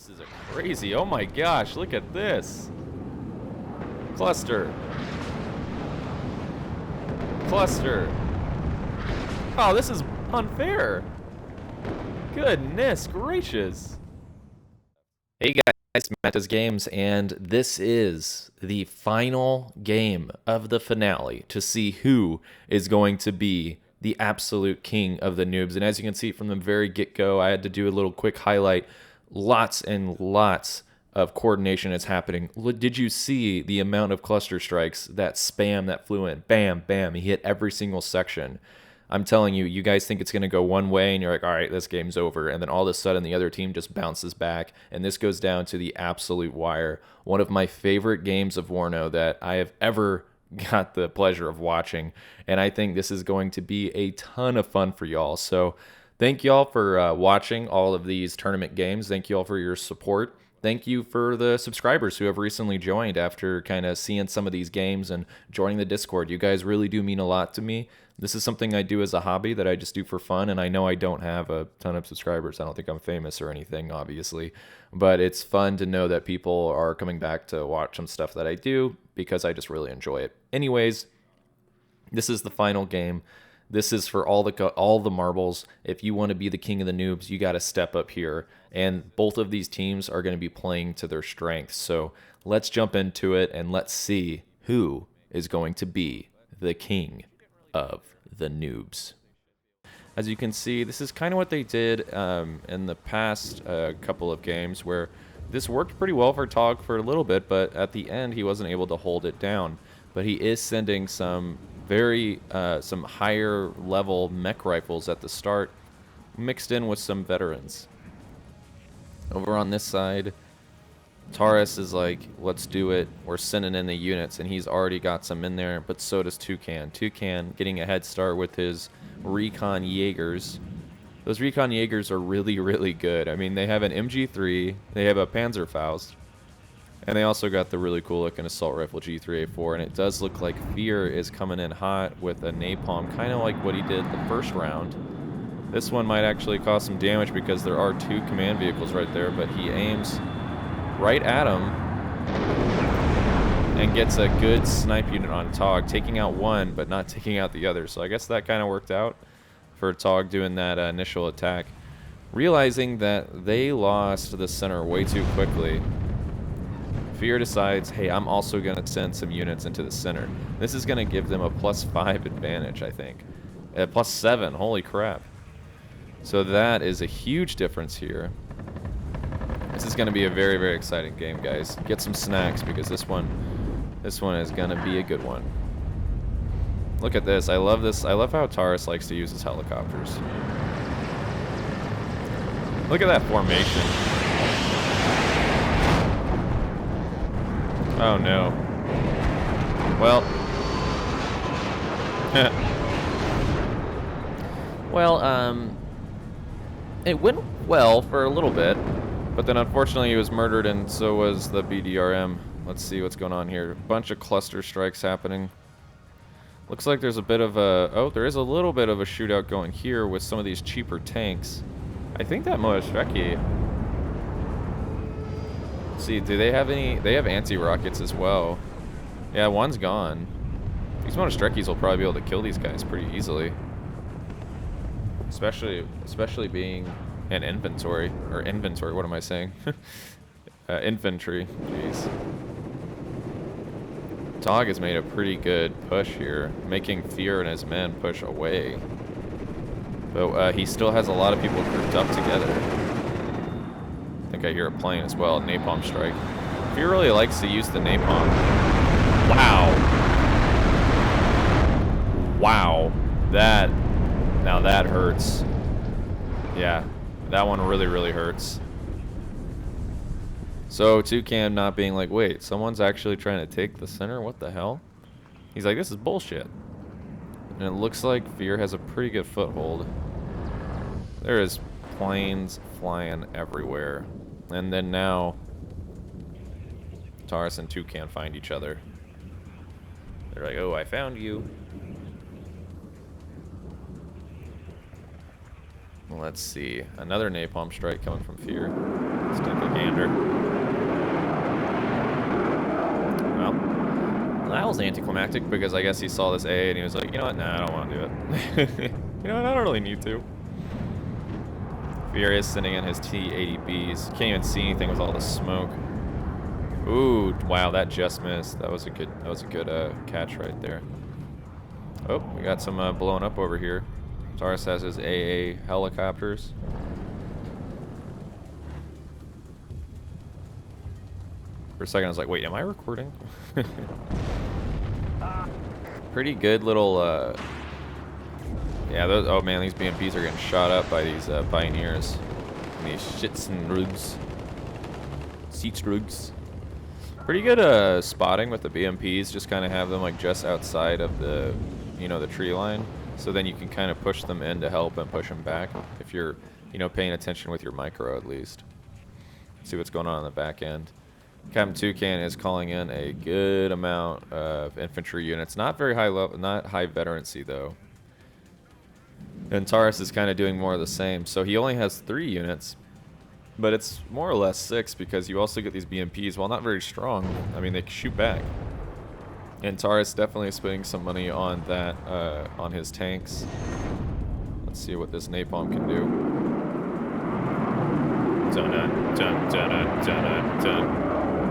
This is a crazy, oh my gosh, look at this. Cluster. Cluster. Oh, this is unfair. Goodness gracious. Hey guys, Matt does games, and this is the final game of the finale to see who is going to be the absolute king of the noobs. And as you can see from the very get-go, I had to do a little quick highlight. Lots and lots of coordination is happening. Did you see the amount of cluster strikes, that spam that flew in? Bam, bam, he hit every single section. I'm telling you, you guys think it's going to go one way, and you're like, all right, this game's over. And then all of a sudden, the other team just bounces back, and this goes down to the absolute wire. One of my favorite games of WARNO that I have ever got the pleasure of watching, and I think this is going to be a ton of fun for y'all. So thank y'all for watching all of these tournament games. Thank y'all for your support. Thank you for the subscribers who have recently joined after kind of seeing some of these games and joining the Discord. You guys really do mean a lot to me. This is something I do as a hobby that I just do for fun, and I know I don't have a ton of subscribers. I don't think I'm famous or anything, obviously, but it's fun to know that people are coming back to watch some stuff that I do because I just really enjoy it. Anyways, this is the final game. This is for all the marbles. If you want to be the king of the noobs, you got to step up here. And both of these teams are going to be playing to their strengths. So let's jump into it and let's see who is going to be the king of the noobs. As you can see, this is kind of what they did in the past couple of games, where this worked pretty well for Togg for a little bit, but at the end he wasn't able to hold it down. But he is sending some some higher level mech rifles at the start, mixed in with some veterans. Over on this side, Taurus is like, let's do it. We're sending in the units, and he's already got some in there, but so does Toucan. Toucan getting a head start with his recon Jaegers. Those recon Jaegers are really, really good. I mean, they have an MG3, they have a Panzerfaust, and they also got the really cool looking assault rifle G3A4, and it does look like Fear is coming in hot with a napalm, kind of like what he did the first round. This one might actually cause some damage because there are two command vehicles right there, but he aims right at him and gets a good snipe unit on Togg, taking out one but not taking out the other. So I guess that kind of worked out for Togg doing that initial attack. Realizing that they lost the center way too quickly, Fear decides, hey, I'm also going to send some units into the center. This is going to give them a +5 advantage, I think. +7, holy crap. So that is a huge difference here. This is going to be a very, very exciting game, guys. Get some snacks because this one is going to be a good one. Look at this. I love this. I love how Taurus likes to use his helicopters. Look at that formation. Oh no. Well. It went well for a little bit, but then unfortunately he was murdered, and so was the BDRM. Let's see what's going on here. A bunch of cluster strikes happening. Looks like there's a bit of a... Oh, there is a little bit of a shootout going here with some of these cheaper tanks. I think that Moestreki... Let's see, do they have any... They have anti-rockets as well. Yeah, one's gone. These Moestrekis will probably be able to kill these guys pretty easily. Especially being an inventory. Or inventory, what am I saying? Infantry, jeez. Togg has made a pretty good push here, making Fear and his men push away. But he still has a lot of people grouped up together. I think I hear a plane as well, napalm strike. Fear really likes to use the napalm. Wow. Wow. Now that hurts. Yeah, that one really, really hurts. So Toucan not being like, wait, someone's actually trying to take the center? What the hell? He's like, this is bullshit. And it looks like Fear has a pretty good foothold. There is planes flying everywhere. And then now Taurus and Toucan find each other. They're like, oh, I found you. Let's see. Another napalm strike coming from Fear. Let's take a gander. was anticlimactic because I guess he saw this A and he was like, you know what, nah, I don't want to do it. You know what, I don't really need to. Fear is sending in his T-80Bs. Can't even see anything with all the smoke. Ooh, wow, that just missed. That was a good catch right there. Oh, we got some blowing up over here. Taurus has his AA helicopters. For a second I was like, wait, am I recording? Pretty good little, yeah, those, oh man, these BMPs are getting shot up by these pioneers. And these shits and rugs. Seats rugs. Pretty good spotting with the BMPs, just kind of have them like just outside of the, you know, the tree line. So then you can kind of push them in to help and push them back if you're, you know, paying attention with your micro at least. See what's going on the back end. Captain Toucan is calling in a good amount of infantry units. Not very high level, not high veterancy though. And Taurus is kind of doing more of the same. So he only has 3 units, but it's more or less 6 because you also get these BMPs. While not very strong, I mean, they shoot back. And Taurus definitely is spending some money on that, on his tanks. Let's see what this napalm can do. Dun dun dun dun dun dun.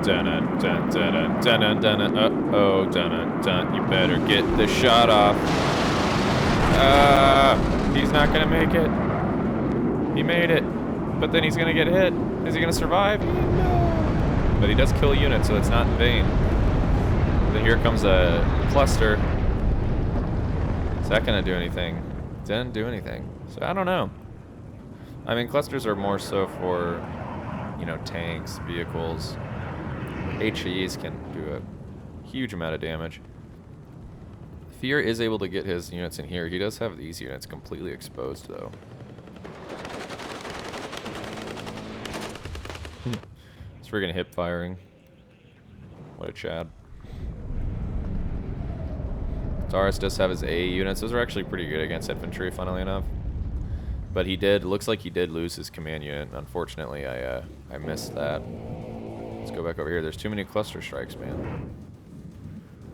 Dun dun dun dun dun dun dun. Uh-oh, dun dun dun. You better get the shot off. He's not gonna make it. He made it, but then he's gonna get hit. Is he gonna survive? No. But he does kill a unit, so it's not in vain. Then here comes a cluster. Is that gonna do anything? Didn't do anything. So I don't know. I mean, clusters are more so for, you know, tanks, vehicles. HEs can do a huge amount of damage. Fear is able to get his units in here. He does have these units completely exposed, though. It's friggin' hip firing. What a Chad. Taurus does have his A units. Those are actually pretty good against infantry, funnily enough. But he did, looks like he did lose his command unit. Unfortunately, I missed that. Let's go back over here. There's too many cluster strikes, man.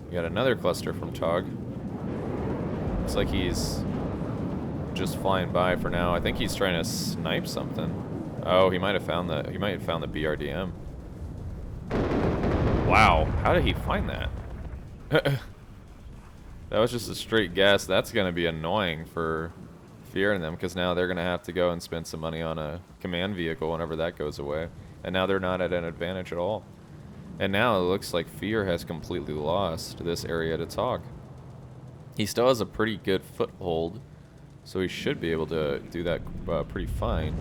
We got another cluster from Togg. Looks like he's just flying by for now. I think he's trying to snipe something. Oh, he might have found the BRDM. Wow, how did he find that? That was just a straight guess. That's gonna be annoying for Fear and them, because now they're gonna have to go and spend some money on a command vehicle whenever that goes away. And now they're not at an advantage at all. And now it looks like Fear has completely lost this area to Togg. He still has a pretty good foothold, so he should be able to do that pretty fine.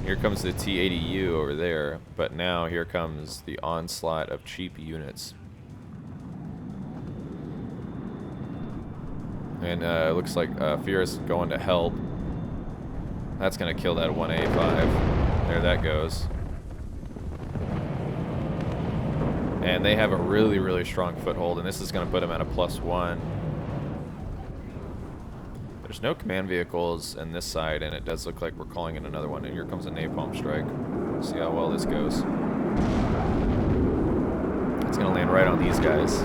Here comes the T-80U over there, but now here comes the onslaught of cheap units. And it looks like Fear is going to help. That's going to kill that 1A5. There that goes. And they have a really, really strong foothold, and this is going to put them at a +1. There's no command vehicles in this side, and it does look like we're calling in another one. And here comes a napalm strike. See how well this goes. It's going to land right on these guys.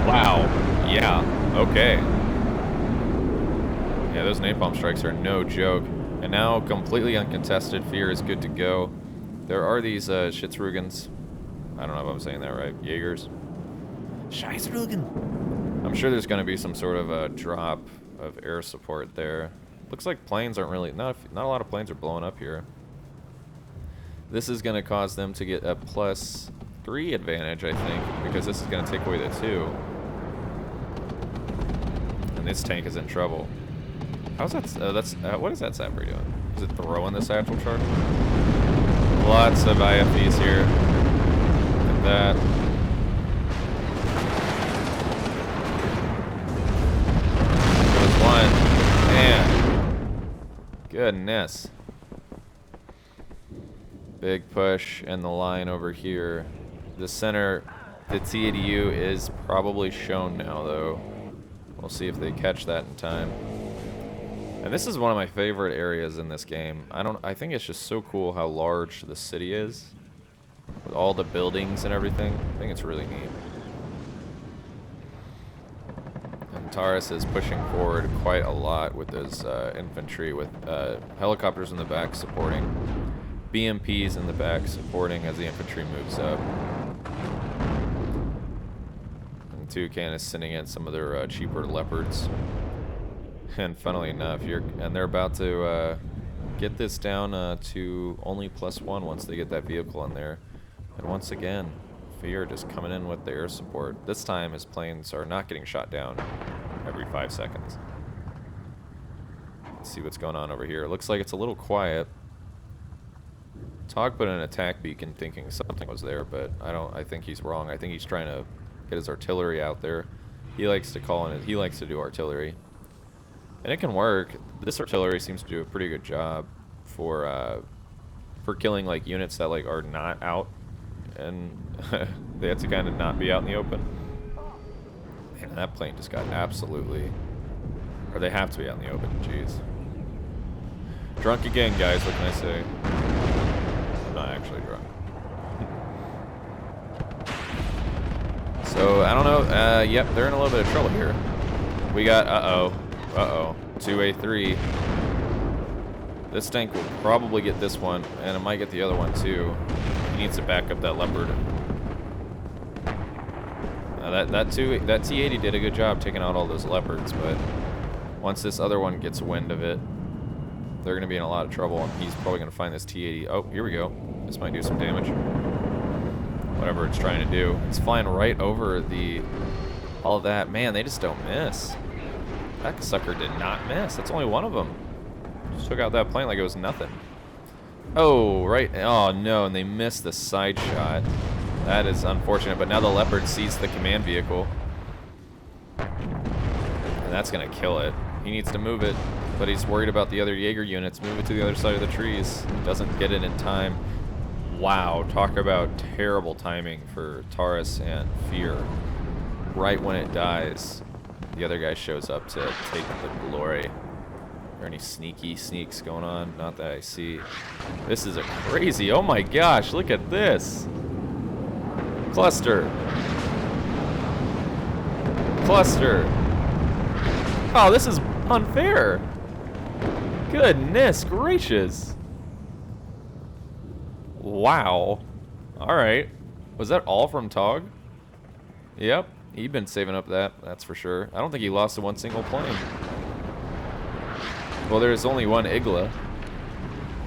Wow. Yeah. Okay. Yeah, those napalm strikes are no joke. And now, completely uncontested, Fear is good to go. There are these Schitzrugans. I don't know if I'm saying that right. Jaegers. Scheissrugen. I'm sure there's going to be some sort of a drop of air support there. Looks like planes aren't really... Not a lot of planes are blowing up here. This is going to cause them to get a +3 advantage, I think, because this is going to take away the 2. And this tank is in trouble. How's that? What is that sapper doing? Is it throwing the satchel charge? Lots of IFVs here. Look at that. There's one. Man. Goodness. Big push and the line over here. The center, the T-80U is probably shown now, though. We'll see if they catch that in time. And this is one of my favorite areas in this game. I think it's just so cool how large the city is. With all the buildings and everything. I think it's really neat. Taurus is pushing forward quite a lot with his infantry, with helicopters in the back supporting, BMPs in the back supporting as the infantry moves up. And Toucan is sending in some of their cheaper Leopards. And funnily enough, they're about to get this down to only +1 once they get that vehicle in there. And once again, Fear just coming in with the air support. This time his planes are not getting shot down every 5 seconds. Let's see what's going on over here. It looks like it's a little quiet. Togg put an attack beacon thinking something was there, but I think he's wrong. I think he's trying to get his artillery out there. He likes to call in it. He likes to do artillery. And it can work. This artillery seems to do a pretty good job for killing like units that like are not out, and they have to kind of not be out in the open. Man, that plane just got absolutely, or they have to be out in the open. Jeez. Drunk again, guys. What can I say? I'm not actually drunk. So I don't know. Yep, they're in a little bit of trouble here. We got 2A3. This tank will probably get this one, and it might get the other one too. He needs to back up that Leopard. That T-80 did a good job taking out all those Leopards, but once this other one gets wind of it, they're going to be in a lot of trouble, and he's probably going to find this T-80. Oh, here we go. This might do some damage. Whatever it's trying to do. It's flying right over all of that. Man, they just don't miss. That sucker did not miss. That's only one of them. Just took out that plane like it was nothing. Oh, right. Oh, no, and they missed the side shot. That is unfortunate, but now the Leopard sees the command vehicle. And that's going to kill it. He needs to move it, but he's worried about the other Jaeger units. Move it to the other side of the trees. Doesn't get it in time. Wow, talk about terrible timing for Taurus and Fear. Right when it dies, the other guy shows up to take the glory. Are there any sneaky sneaks going on? Not that I see. This is a crazy, oh my gosh, look at this. Cluster. Cluster. Oh, this is unfair. Goodness gracious. Wow. Alright. Was that all from Togg? Yep. He'd been saving up that's for sure. I don't think he lost to one single plane. Well, there's only one Igla.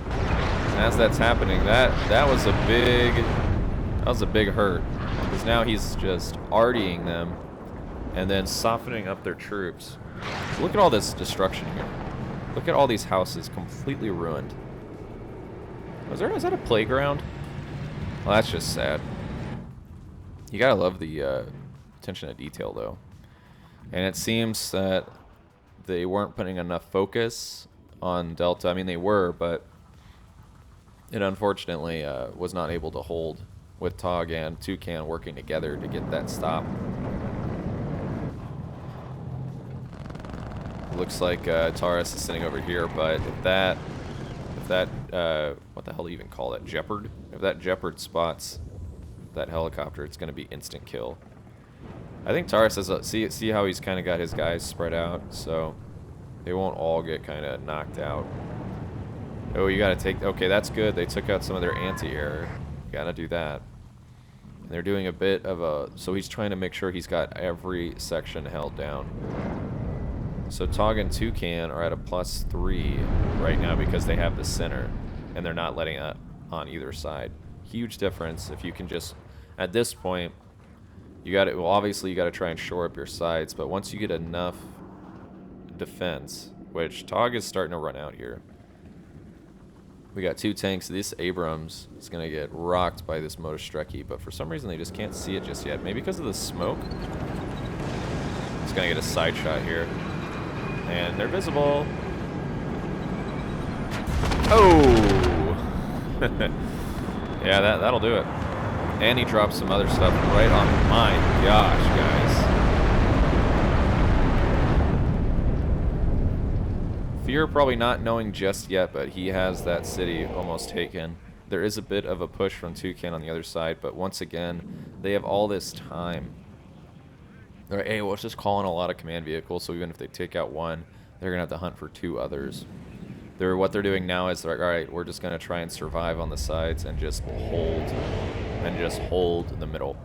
And as that's happening, that was a big hurt. Because now he's just artying them and then softening up their troops. Look at all this destruction here. Look at all these houses completely ruined. Is that a playground? Well, that's just sad. You gotta love the attention to detail, though. And it seems that they weren't putting enough focus on Delta. I mean, they were, but it unfortunately was not able to hold with Togg and Toucan working together to get that stop. Looks like Taurus is sitting over here, but if that what the hell do you even call that? Jeopard? If that Jeopard spots that helicopter, it's going to be instant kill. I think Taurus has see how he's kind of got his guys spread out, so they won't all get kind of knocked out. Oh, you got to take, okay, that's good. They took out some of their anti-air. Got to do that. And they're doing a bit of a, so he's trying to make sure he's got every section held down. So Togg and Toucan are at a +3 right now because they have the center, and they're not letting it on either side. Huge difference if you can just, at this point, you got to, well, obviously you got to try and shore up your sides, but once you get enough defense, which Togg is starting to run out here. We got 2 tanks. This Abrams is going to get rocked by this Motostrecki, but for some reason they just can't see it just yet. Maybe because of the smoke. It's going to get a side shot here. And they're visible. Oh! Yeah, that'll do it. And he drops some other stuff right on. My gosh, guys. Fear probably not knowing just yet, but he has that city almost taken. There is a bit of a push from Toucan on the other side, but once again, they have all this time. All right, hey, well, let's just call in a lot of command vehicles, so even if they take out one, they're going to have to hunt for 2 others. What they're doing now is, like, all right, we're just going to try and survive on the sides and just hold the middle.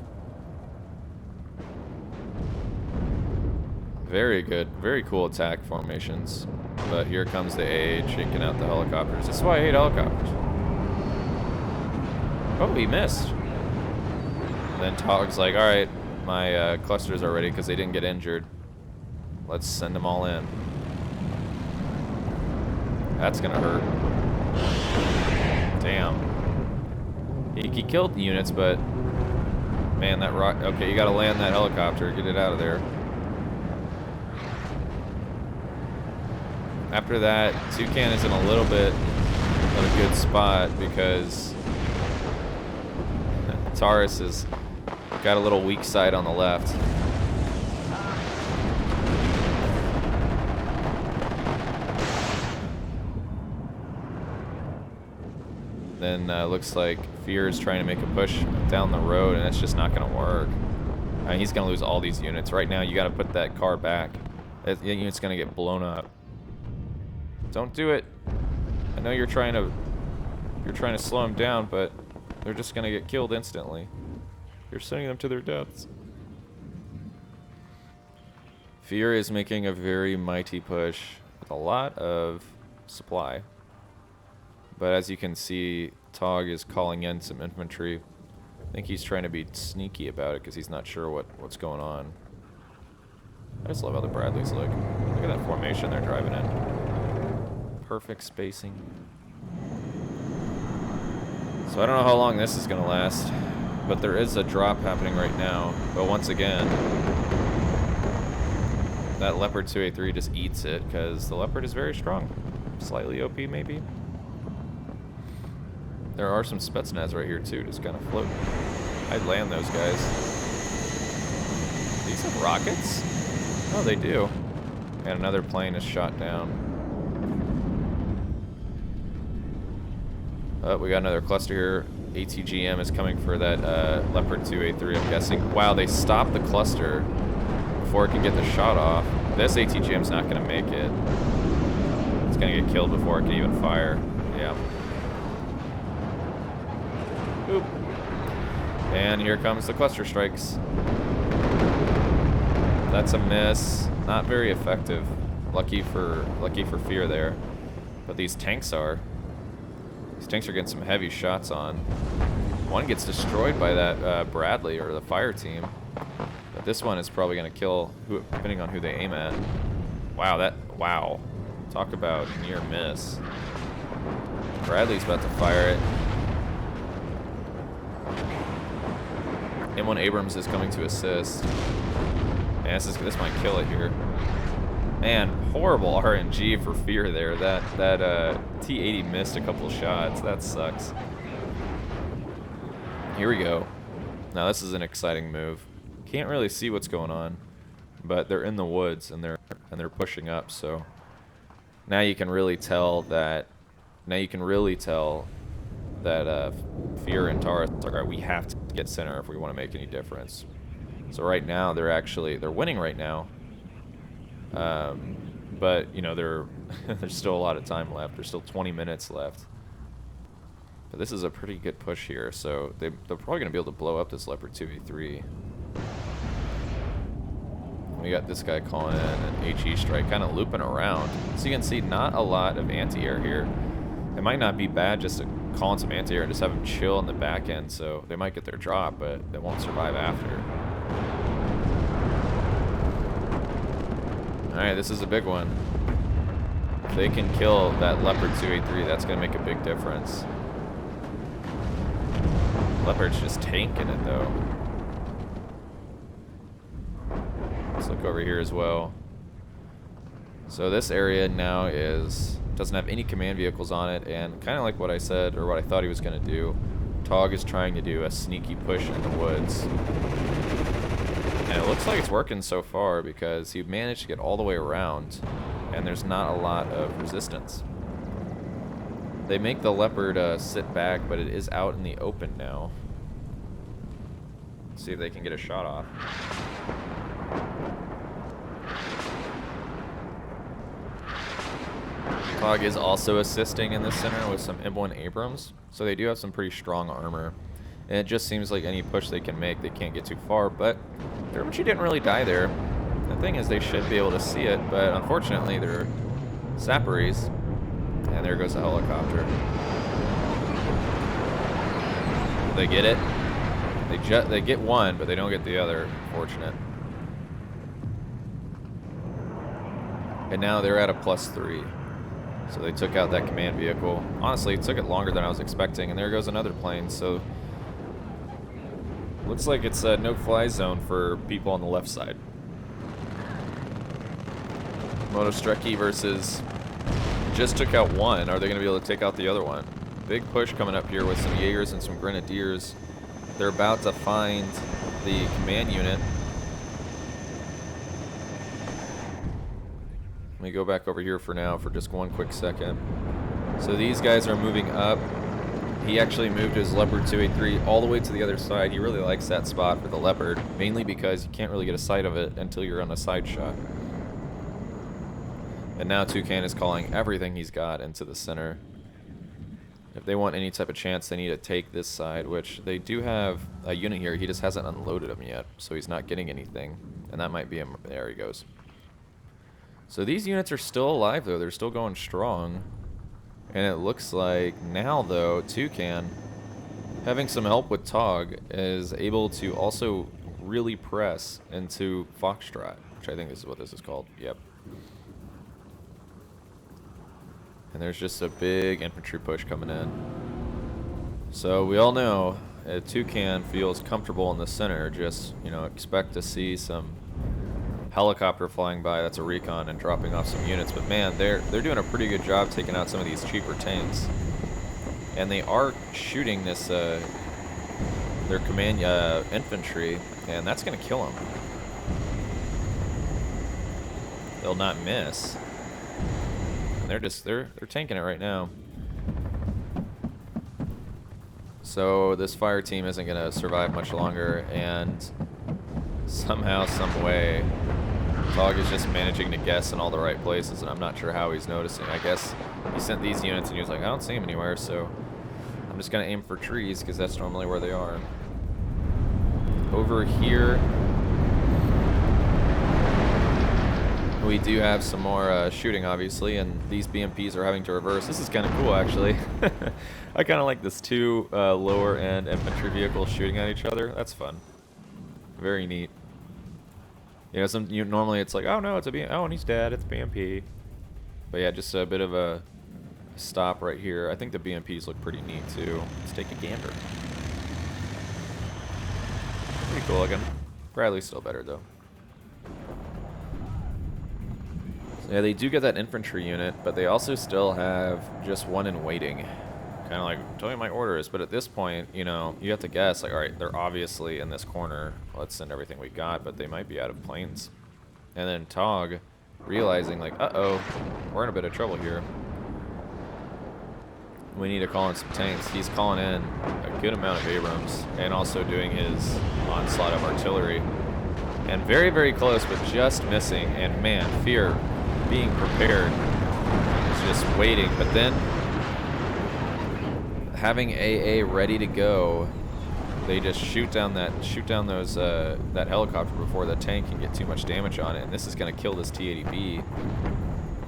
Very good. Very cool attack formations. But here comes the A, shaking out the helicopters. This is why I hate helicopters. Oh, he missed. And then Togg's like, all right, my clusters are ready because they didn't get injured. Let's send them all in. That's going to hurt. Damn. He killed the units, but... Man, that rock... Okay, you got to land that helicopter. Get it out of there. After that, Toucan is in a little bit of a good spot because Taurus has got a little weak side on the left. Then looks like Fear is trying to make a push down the road, and it's just not going to work. He's going to lose all these units. Right now, you got to put that car back. That unit's going to get blown up. Don't do it. I know you're trying to slow them down, but they're just gonna get killed instantly. You're sending them to their deaths. Fear is making a very mighty push with a lot of supply. But as you can see, Togg is calling in some infantry. I think he's trying to be sneaky about it because he's not sure what's going on. I just love how the Bradleys look. Look at that formation they're driving in. Perfect spacing. So I don't know how long this is going to last, but there is a drop happening right now. But once again, that Leopard 2A3 just eats it because the Leopard is very strong. Slightly OP maybe. There are some Spetsnaz right here too, just kind of floating. I'd land those guys. These have rockets? Oh, they do. And another plane is shot down. We got another cluster here. ATGM is coming for that Leopard 2A3, I'm guessing. Wow, they stopped the cluster before it can get the shot off. This ATGM's not going to make it. It's going to get killed before it can even fire. Yeah. Oop. And here comes the cluster strikes. That's a miss. Not very effective. Lucky for Fear there. But these tanks are. These tanks are getting some heavy shots on. One gets destroyed by that Bradley or the fire team. But this one is probably going to kill, depending on who they aim at. Wow. Talk about near miss. Bradley's about to fire it. M1 Abrams is coming to assist. Man, this might kill it here. Man, horrible RNG for Fear there. That T-80 missed a couple shots. That sucks. Here we go. Now this is an exciting move. Can't really see what's going on, but they're in the woods and they're pushing up. So now you can really tell that. Fear and Taurus are like, we have to get center if we want to make any difference. So right now they're winning right now. But you know there's still a lot of time left. There's still 20 minutes left. But this is a pretty good push here. So they're probably gonna be able to blow up this Leopard 2v3. We got this guy calling in an HE strike, kind of looping around. So you can see not a lot of anti-air here. It might not be bad just to call in some anti-air and just have them chill in the back end, so they might get their drop, but they won't survive after. Alright, this is a big one. If they can kill that Leopard 2A3, that's going to make a big difference. Leopard's just tanking it, though. Let's look over here as well. So this area now doesn't have any command vehicles on it, and kind of like what I said, or what I thought he was going to do, Togg is trying to do a sneaky push in the woods. And it looks like it's working so far because he managed to get all the way around, and there's not a lot of resistance. They make the Leopard sit back, but it is out in the open now. Let's see if they can get a shot off. Togg is also assisting in the center with some M1 Abrams, so they do have some pretty strong armor. And it just seems like any push they can make, they can't get too far, but their infantry didn't really die there. The thing is, they should be able to see it, but unfortunately, they're sapperies. And there goes the helicopter. They get it. They get one, but they don't get the other. Fortunate. And now they're at a +3. So they took out that command vehicle. Honestly, it took it longer than I was expecting, and there goes another plane. So looks like it's a no-fly zone for people on the left side. Motostreki versus just took out one. Are they going to be able to take out the other one? Big push coming up here with some Jaegers and some Grenadiers. They're about to find the command unit. Let me go back over here for now for just one quick second. So these guys are moving up. He actually moved his Leopard 283 all the way to the other side. He really likes that spot for the Leopard, mainly because you can't really get a sight of it until you're on a side shot. And now Toucan is calling everything he's got into the center. If they want any type of chance, they need to take this side, which they do have a unit here. He just hasn't unloaded them yet, so he's not getting anything. And that might be him. There he goes. So these units are still alive, though. They're still going strong. And it looks like now, though, Toucan, having some help with Togg, is able to also really press into Foxtrot, which I think is what this is called. Yep. And there's just a big infantry push coming in. So we all know Toucan feels comfortable in the center. Just, you know, expect to see some helicopter flying by. That's a recon and dropping off some units. But man, they're doing a pretty good job taking out some of these cheaper tanks. And they are shooting this their command infantry, and that's going to kill them. They'll not miss. They're tanking it right now. So this fire team isn't going to survive much longer, and somehow, some way, Togg is just managing to guess in all the right places, and I'm not sure how he's noticing. I guess he sent these units and he was like, I don't see them anywhere, so I'm just going to aim for trees because that's normally where they are. Over here, we do have some more shooting, obviously, and these BMPs are having to reverse. This is kind of cool, actually. I kind of like this two lower-end infantry vehicles shooting at each other. That's fun. Very neat. You know, normally it's like, oh no, it's a BMP. Oh, and he's dead. It's BMP. But yeah, just a bit of a stop right here. I think the BMPs look pretty neat too. Let's take a gander. Pretty cool looking. Bradley's still better though. Yeah, they do get that infantry unit, but they also still have just one in waiting. Kind of like, tell me my orders, but at this point, you know, you have to guess, like, all right, they're obviously in this corner. Let's send everything we got, but they might be out of planes. And then Togg, realizing, like, uh-oh, we're in a bit of trouble here. We need to call in some tanks. He's calling in a good amount of Abrams and also doing his onslaught of artillery. And very, very close, but just missing. And man, Fear being prepared is just waiting. But then having AA ready to go, they just shoot down those that helicopter before the tank can get too much damage on it. And this is going to kill this T-80B.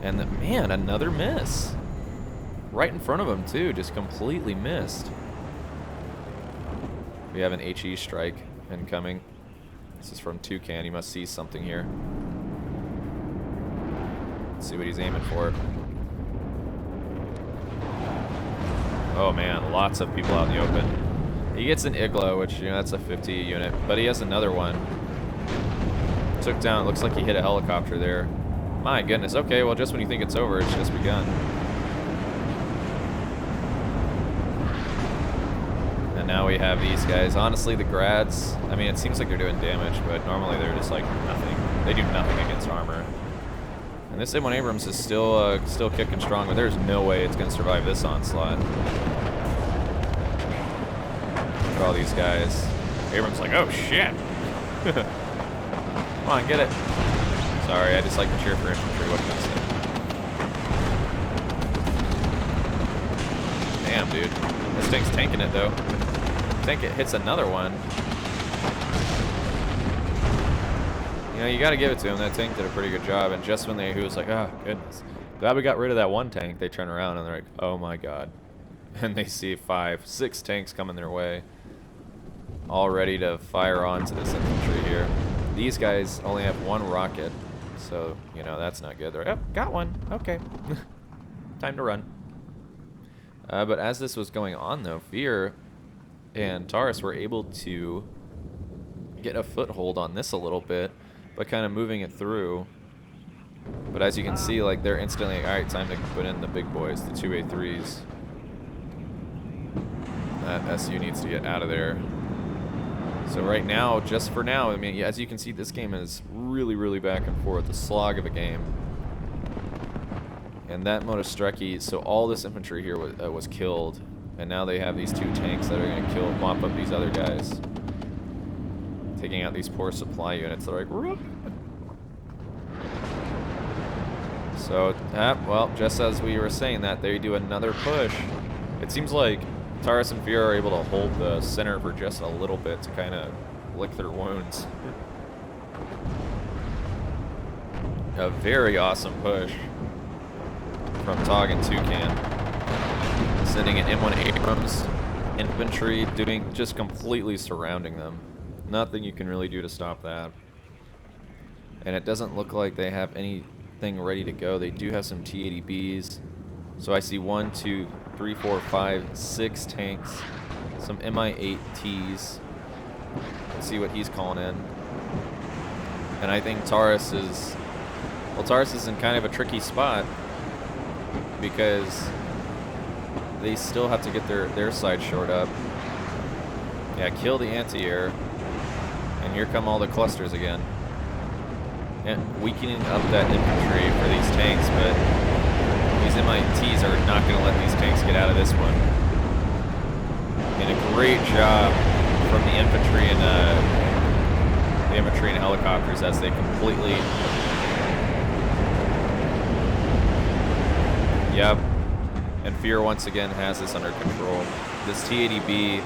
And man, another miss. Right in front of him too, just completely missed. We have an HE strike incoming. This is from Toucan. He must see something here. Let's see what he's aiming for. Oh man, lots of people out in the open. He gets an Iglo, which, you know, that's a 50 unit, but he has another one. Took down, looks like he hit a helicopter there. My goodness, okay, well just when you think it's over, it's just begun. And now we have these guys. Honestly, the grads, I mean, it seems like they're doing damage, but normally they're just like nothing. They do nothing against armor. And this M1 Abrams is still kicking strong, but there's no way it's going to survive this onslaught. Look at all these guys. Abrams like, oh shit. Come on, get it. Sorry, I just like to cheer for infantry. What can I say? Damn, dude. This thing's tanking it, though. I think it hits another one. You know, you gotta give it to him. That tank did a pretty good job. And just when he was like, oh, goodness. Glad we got rid of that one tank, they turn around and they're like, oh my god. And they see 5, 6 tanks coming their way. All ready to fire onto this infantry here. These guys only have 1 rocket. So, you know, that's not good. They're like, oh, got one. Okay. Time to run. But as this was going on, though, Fear and Taurus were able to get a foothold on this a little bit by kind of moving it through. But as you can see, like, they're instantly like, all right, time to put in the big boys, the 2A3s. That SU needs to get out of there. So right now, just for now, I mean, as you can see, this game is really, really back and forth, a slog of a game. And that Motostreki, so all this infantry here was killed, and now they have these 2 tanks that are going to mop up these other guys, taking out these poor supply units. They're like, Ruh! So, well, just as we were saying that, they do another push. It seems like Taurus and Fear are able to hold the center for just a little bit to kind of lick their wounds. A very awesome push from Togg and Toucan. Sending an M1 Abrams infantry, just completely surrounding them. Nothing you can really do to stop that. And it doesn't look like they have anything ready to go. They do have some T-80Bs. So I see 1, 2, 3, 4, 5, 6 tanks, some Mi-8Ts. Let's see what he's calling in. And I think Taurus is, well, Taurus is in kind of a tricky spot because they still have to get their side shored up. Yeah, kill the anti-air. And here come all the clusters again. And weakening up that infantry for these tanks, but these MITs are not going to let these tanks get out of this one. And a great job from the infantry and helicopters as they completely. Yep. And Fear once again has this under control. This T-80B,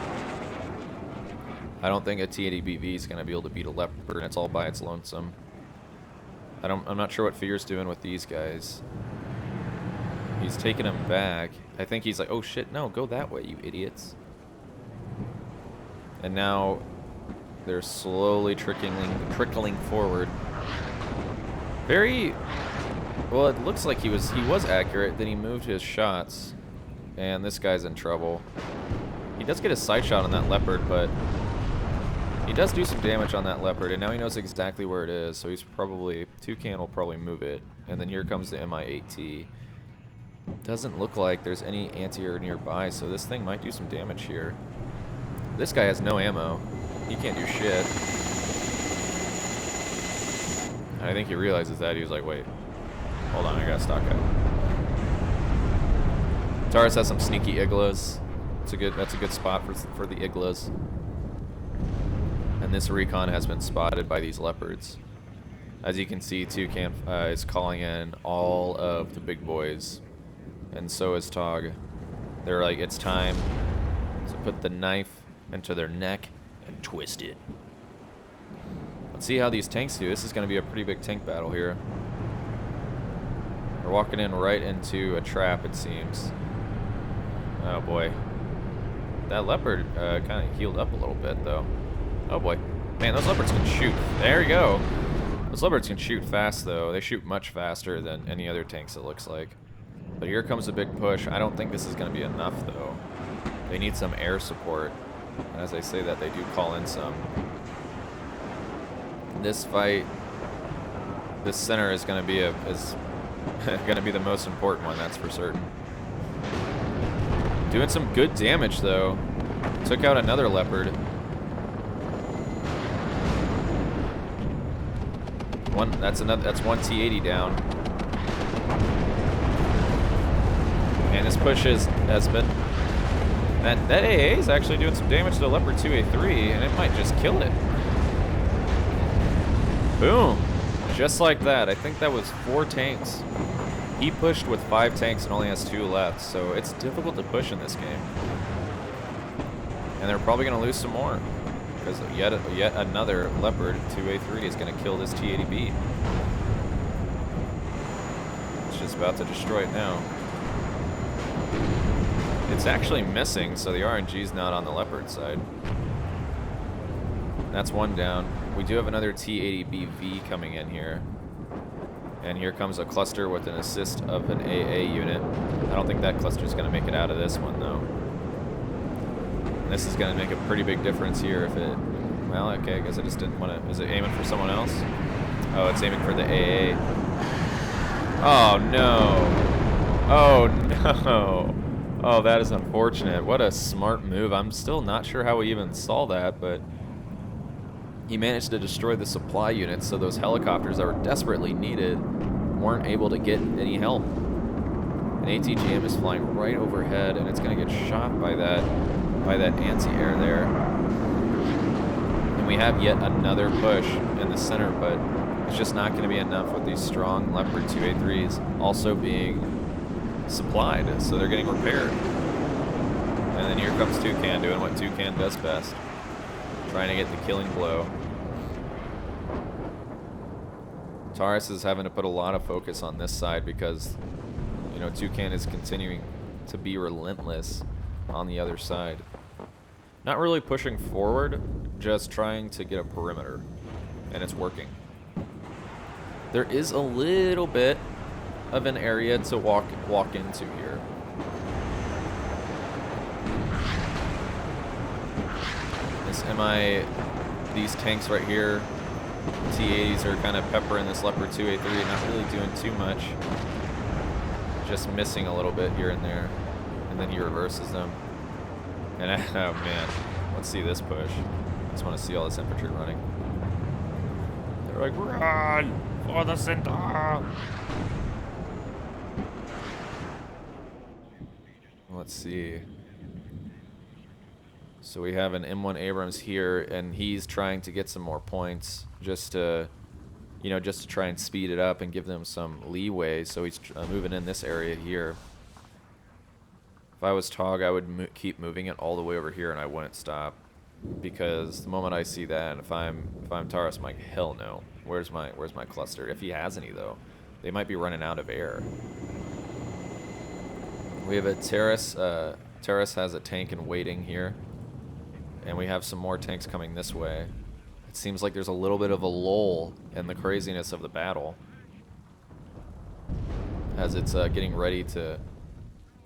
I don't think a T-80BV is going to be able to beat a Leopard, and it's all by its lonesome. I'm not sure what Fear's doing with these guys. He's taking them back. I think he's like, oh shit, no, go that way, you idiots. And now they're slowly trickling forward. Very well. It looks like he was accurate. Then he moved his shots, and this guy's in trouble. He does get a side shot on that Leopard, but he does do some damage on that Leopard, and now he knows exactly where it is. So he's probably Toucan will probably move it, and then here comes the Mi-8T. Doesn't look like there's any anti-air nearby, so this thing might do some damage here. This guy has no ammo. He can't do shit. I think he realizes that. He was like, wait, hold on, I gotta stock up. Taurus has some sneaky iglos. That's a good spot for the iglos. And this recon has been spotted by these Leopards. As you can see, Toucan is calling in all of the big boys. And so is Togg. They're like, it's time to put the knife into their neck and twist it. Let's see how these tanks do. This is going to be a pretty big tank battle here. We're walking in right into a trap, it seems. Oh boy. That Leopard kind of healed up a little bit, though. Oh boy. Man, those Leopards can shoot. There you go. Those Leopards can shoot fast, though. They shoot much faster than any other tanks, it looks like. But here comes a big push. I don't think this is going to be enough, though. They need some air support. And as I say that, they do call in some. This fight, this center is going to be the most important one, that's for certain. Doing some good damage, though. Took out another Leopard. That's one T-80 down. And this push has been. And that AA is actually doing some damage to the Leopard 2A3, and it might just kill it. Boom. Just like that. I think that was 4 tanks. He pushed with 5 tanks and only has 2 left, so it's difficult to push in this game. And they're probably going to lose some more, because yet another Leopard 2A3 is going to kill this T-80B. It's just about to destroy it now. It's actually missing, so the RNG's not on the Leopard side. That's one down. We do have another T-80BV coming in here. And here comes a cluster with an assist of an AA unit. I don't think that cluster is going to make it out of this one, though. And this is going to make a pretty big difference here if it... Well, okay, I guess I just didn't want to... Is it aiming for someone else? Oh, it's aiming for the AA. Oh, no. Oh, no. Oh, that is unfortunate. What a smart move. I'm still not sure how we even saw that, but... He managed to destroy the supply units, so those helicopters that were desperately needed weren't able to get any help. An ATGM is flying right overhead, and it's going to get shot by that anti-air there. And we have yet another push in the center, but it's just not going to be enough with these strong Leopard 2A3s also being supplied, so they're getting repaired. And then here comes Toucan doing what Toucan does best. Trying to get the killing blow. Taurus is having to put a lot of focus on this side because, you know, Toucan is continuing to be relentless on the other side. Not really pushing forward, just trying to get a perimeter, and it's working. There is a little bit of an area to walk into here. These tanks right here, T-80s are kind of peppering this Leopard 2A3, not really doing too much. Just missing a little bit here and there. And then he reverses them. And oh man, let's see this push. I just want to see all this infantry running. They're like, run for the center! Let's see. So we have an M1 Abrams here, and he's trying to get some more points just to, you know, just to try and speed it up and give them some leeway. So he's moving in this area here. If I was Togg, I would keep moving it all the way over here, and I wouldn't stop, because the moment I see that, and if I'm Taurus, I'm like, hell no. Where's my cluster? If he has any though, they might be running out of air. We have a Terrace. Terrace has a tank in waiting here. And we have some more tanks coming this way. It seems like there's a little bit of a lull in the craziness of the battle, as it's getting ready to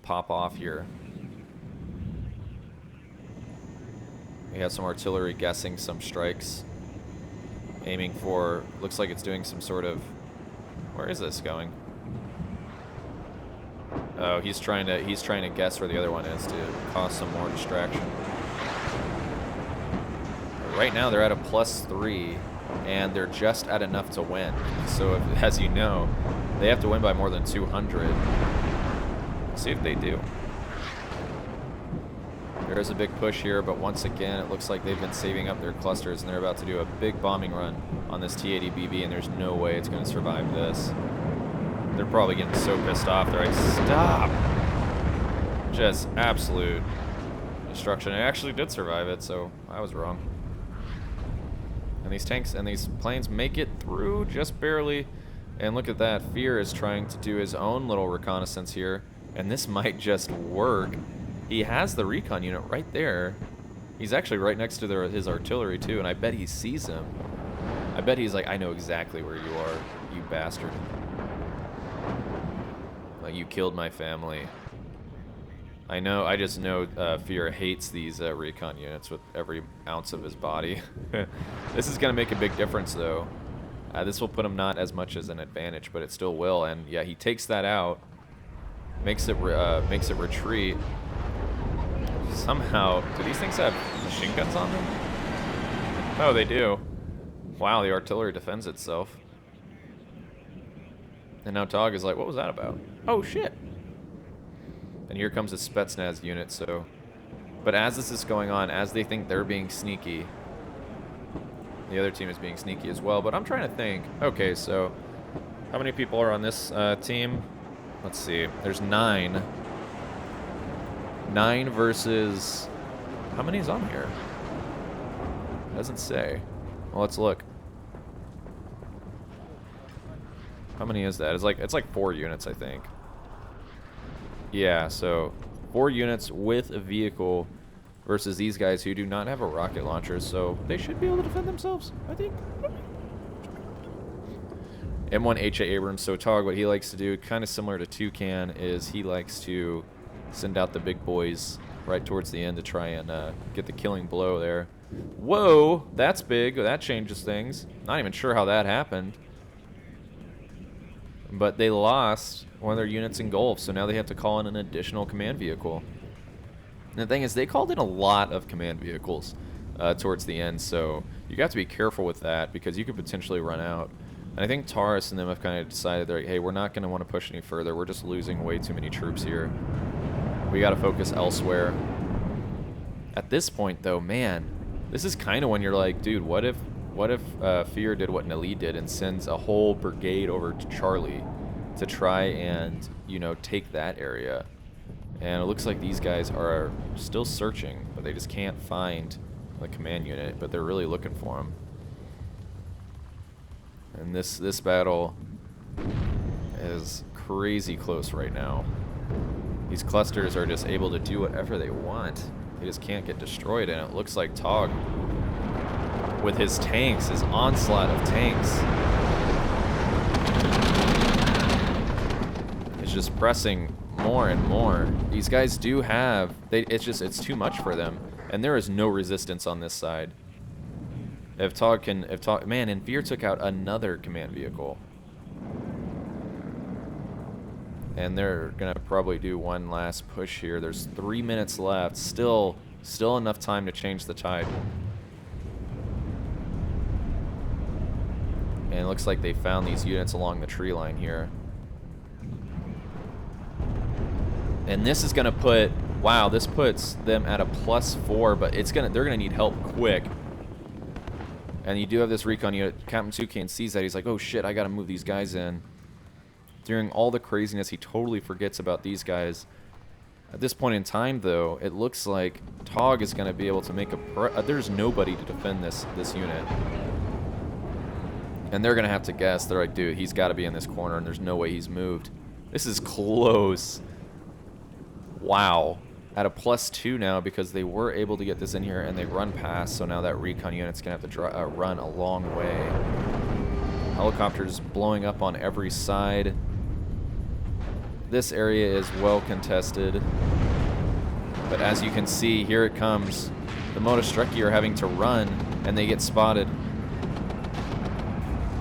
pop off here. We have some artillery guessing some strikes, aiming for, looks like it's doing some sort of, where is this going? Oh, he's trying to guess where the other one is to cause some more distraction. Right now they're at a +3, and they're just at enough to win. So if, as you know, they have to win by more than 200. Let's see if they do. There is a big push here, but once again, it looks like they've been saving up their clusters, and they're about to do a big bombing run on this T-80BB, and there's no way it's going to survive this. They're probably getting so pissed off. They're like, stop! Just absolute destruction. It actually did survive it, so I was wrong. And these tanks and these planes make it through just barely. And look at that. Fear is trying to do his own little reconnaissance here. And this might just work. He has the recon unit right there. He's actually right next to his artillery too. And I bet he sees him. I bet he's like, I know exactly where you are, you bastard. Like, you killed my family. I know, I just know Fear hates these recon units with every ounce of his body. This is going to make a big difference, though. This will put him not as much as an advantage, but it still will. And yeah, he takes that out, makes it retreat. Somehow, do these things have machine guns on them? Oh, they do. Wow, the artillery defends itself. And now Togg is like, what was that about? Oh, shit. And here comes a Spetsnaz unit, so... But as this is going on, as they think they're being sneaky, the other team is being sneaky as well. But I'm trying to think, okay, so how many people are on this team? let's see. There's 9. 9 versus... How many is on here? Doesn't say. Well, let's look. How many is that? It's like 4 units, I think. Yeah, so 4 units with a vehicle versus these guys who do not have a rocket launcher, so they should be able to defend themselves, I think. M1 H.A. Abrams, so Togg, what he likes to do, kind of similar to Toucan, is he likes to send out the big boys right towards the end to try and get the killing blow there. Whoa, that's big. That changes things. Not even sure how that happened. But they lost one of their units in Gulf, so now they have to call in an additional command vehicle. And the thing is, they called in a lot of command vehicles towards the end, so you got to be careful with that because you could potentially run out. And I think Taurus and them have kind of decided, they're like, hey, we're not going to want to push any further. We're just losing way too many troops here. We got to focus elsewhere. At this point, though, man, this is kind of when you're like, dude, what if Fear did what Nali did and sends a whole brigade over to Charlie to try and, you know, take that area? And it looks like these guys are still searching, but they just can't find the command unit, but they're really looking for them. And this battle is crazy close right now. These clusters are just able to do whatever they want. They just can't get destroyed, and it looks like Togg, with his tanks, his onslaught of tanks, is just pressing more and more. These guys do have, it's too much for them, and there is no resistance on this side. If Togg, man, and Fear took out another command vehicle. And they're gonna probably do one last push here. There's 3 minutes left. Still enough time to change the tide. And it looks like they found these units along the tree line here. And this is gonna put, wow, this puts them at a +4, but they're gonna need help quick. And you do have this recon unit. Captain Toucan sees that. He's like, oh shit, I gotta move these guys in. During all the craziness, he totally forgets about these guys. At this point in time, though, it looks like Togg is going to be able to make there's nobody to defend this unit. And they're going to have to guess. They're like, dude, he's got to be in this corner, and there's no way he's moved. This is close. Wow. At a +2 now because they were able to get this in here, and they run past, so now that recon unit's going to have to run a long way. Helicopters blowing up on every side. This area is well contested. But as you can see, here it comes. The Motostreki are having to run, and they get spotted.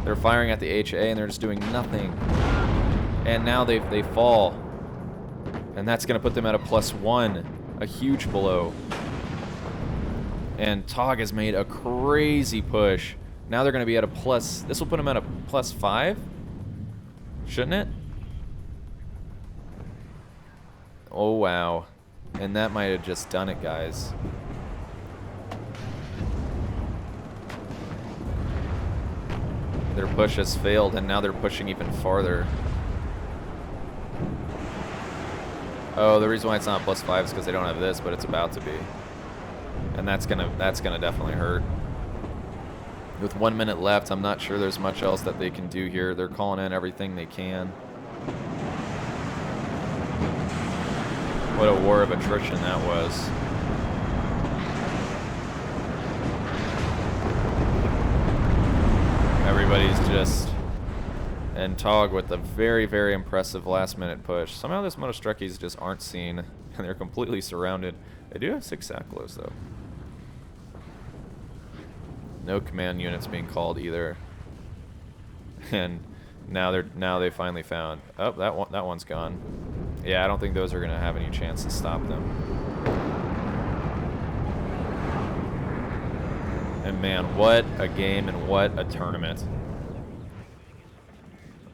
They're firing at the HA, and they're just doing nothing. And now they fall. And that's going to put them at a +1. A huge blow. And Togg has made a crazy push. Now they're going to be at a plus. This will put them at a +5, shouldn't it? Oh wow, and that might have just done it, guys. Their push has failed, and now they're pushing even farther. Oh, the reason why it's not +5 is because they don't have this, but it's about to be, and that's gonna definitely hurt. With 1 minute left, I'm not sure there's much else that they can do here. They're calling in everything they can. What a war of attrition that was. Everybody's just... And Togg with a very, very impressive last-minute push. Somehow this Motostrekis just aren't seen, and they're completely surrounded. They do have 6 Sacklos, though. No command units being called either. And now they finally found. Oh, that one's gone. Yeah, I don't think those are gonna have any chance to stop them. And man, what a game and what a tournament.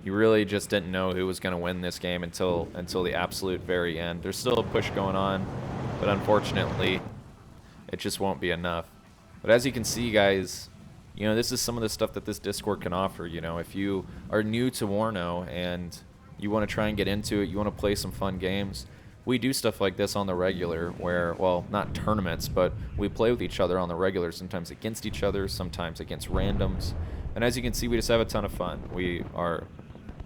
You really just didn't know who was gonna win this game until the absolute very end. There's still a push going on, but unfortunately, it just won't be enough. But as you can see, guys, you know, this is some of the stuff that this Discord can offer. You know, if you are new to WARNO and you want to try and get into it, you want to play some fun games, we do stuff like this on the regular where, well, not tournaments, but we play with each other on the regular, sometimes against each other, sometimes against randoms. And as you can see, we just have a ton of fun. We are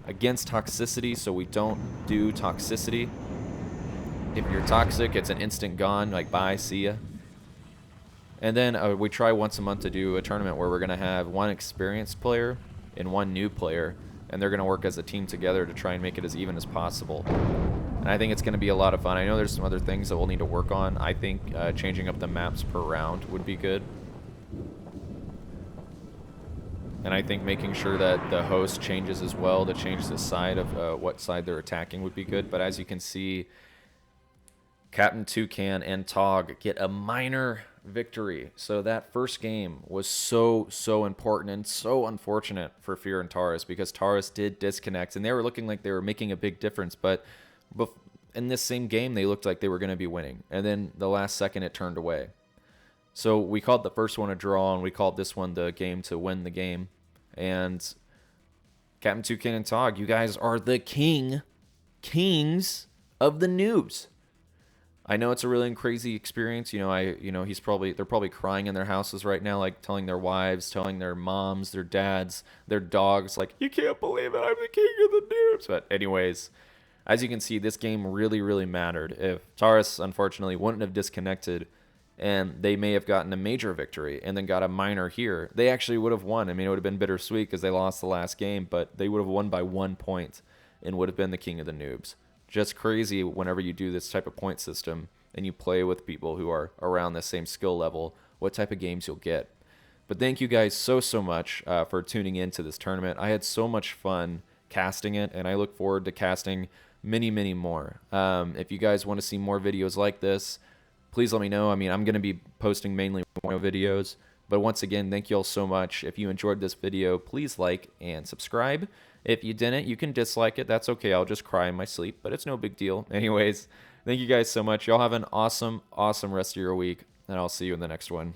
against toxicity, so we don't do toxicity. If you're toxic, it's an instant gone, like bye, see ya. And then we try once a month to do a tournament where we're going to have one experienced player and one new player, and they're going to work as a team together to try and make it as even as possible. And I think it's going to be a lot of fun. I know there's some other things that we'll need to work on. I think changing up the maps per round would be good. And I think making sure that the host changes as well to change the side of what side they're attacking would be good. But as you can see, Captain Toucan and Togg get a minor victory. So that first game was so important and so unfortunate for Fear and Taurus, because Taurus did disconnect and they were looking like they were making a big difference, but in this same game they looked like they were going to be winning, and then the last second it turned away. So we called the first one a draw, and we called this one the game to win the game. And Captain Toucan and Togg, you guys are the kings of the noobs. I know it's a really crazy experience. They're probably crying in their houses right now, like telling their wives, telling their moms, their dads, their dogs, like, you can't believe it, I'm the king of the noobs. But anyways, as you can see, this game really mattered. If Taurus, unfortunately, wouldn't have disconnected, and they may have gotten a major victory and then got a minor here, they actually would have won. I mean, it would have been bittersweet because they lost the last game, but they would have won by 1 point and would have been the king of the noobs. Just crazy whenever you do this type of point system and you play with people who are around the same skill level, what type of games you'll get. But thank you guys so much for tuning in to this tournament. I had so much fun casting it, and I look forward to casting many more. If you guys want to see more videos like this, please let me know. I mean, I'm going to be posting mainly WARNO videos. But once again, thank you all so much. If you enjoyed this video, please like and subscribe. If you didn't, you can dislike it. That's okay. I'll just cry in my sleep, but it's no big deal. Anyways, thank you guys so much. Y'all have an awesome rest of your week, and I'll see you in the next one.